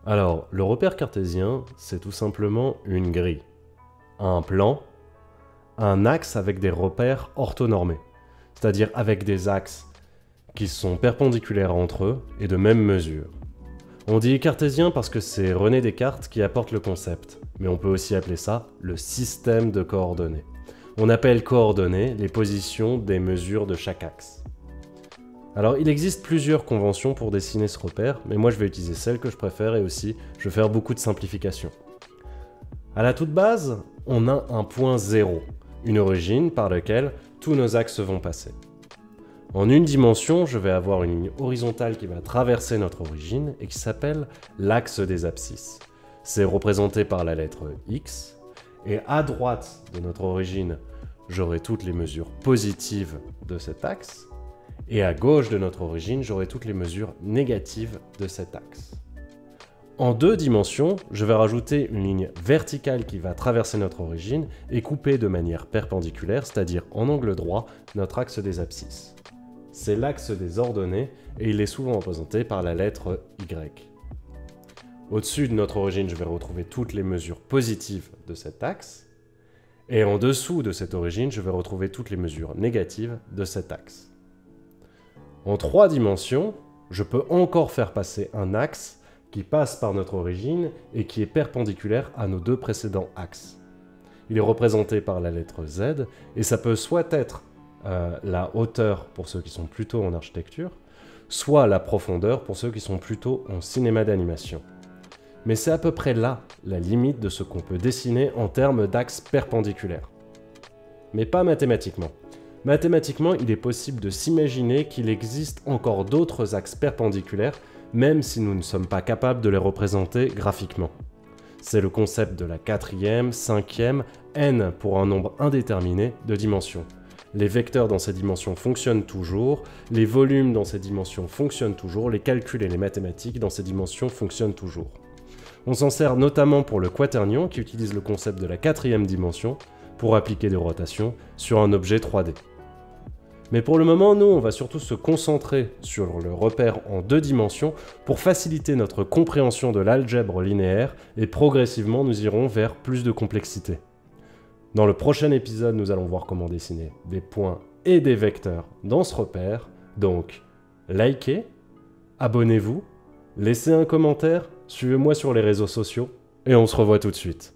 Alors, le repère cartésien, c'est tout simplement une grille, un plan, un axe avec des repères orthonormés, c'est-à-dire avec des axes qui sont perpendiculaires entre eux et de même mesure. On dit cartésien parce que c'est René Descartes qui apporte le concept, mais on peut aussi appeler ça le système de coordonnées. On appelle coordonnées les positions des mesures de chaque axe. Alors, il existe plusieurs conventions pour dessiner ce repère, mais moi je vais utiliser celle que je préfère et aussi je vais faire beaucoup de simplifications. À la toute base, on a un point 0, une origine par laquelle tous nos axes vont passer. En une dimension, je vais avoir une ligne horizontale qui va traverser notre origine et qui s'appelle l'axe des abscisses. C'est représenté par la lettre X, et à droite de notre origine, j'aurai toutes les mesures positives de cet axe, et à gauche de notre origine, j'aurai toutes les mesures négatives de cet axe. En deux dimensions, je vais rajouter une ligne verticale qui va traverser notre origine et couper de manière perpendiculaire, c'est-à-dire en angle droit, notre axe des abscisses. C'est l'axe des ordonnées et il est souvent représenté par la lettre Y. Au-dessus de notre origine, je vais retrouver toutes les mesures positives de cet axe. Et en dessous de cette origine, je vais retrouver toutes les mesures négatives de cet axe. En trois dimensions, je peux encore faire passer un axe qui passe par notre origine et qui est perpendiculaire à nos deux précédents axes. Il est représenté par la lettre Z et ça peut soit être la hauteur pour ceux qui sont plutôt en architecture, soit la profondeur pour ceux qui sont plutôt en cinéma d'animation. Mais c'est à peu près là la limite de ce qu'on peut dessiner en termes d'axes perpendiculaires. Mais pas mathématiquement. Mathématiquement, il est possible de s'imaginer qu'il existe encore d'autres axes perpendiculaires, même si nous ne sommes pas capables de les représenter graphiquement. C'est le concept de la quatrième, cinquième, n pour un nombre indéterminé de dimensions. Les vecteurs dans ces dimensions fonctionnent toujours, les volumes dans ces dimensions fonctionnent toujours, les calculs et les mathématiques dans ces dimensions fonctionnent toujours. On s'en sert notamment pour le quaternion qui utilise le concept de la quatrième dimension pour appliquer des rotations sur un objet 3D. Mais pour le moment, nous, on va surtout se concentrer sur le repère en deux dimensions pour faciliter notre compréhension de l'algèbre linéaire et progressivement nous irons vers plus de complexité. Dans le prochain épisode, nous allons voir comment dessiner des points et des vecteurs dans ce repère. Donc, likez, abonnez-vous, laissez un commentaire, suivez-moi sur les réseaux sociaux et on se revoit tout de suite.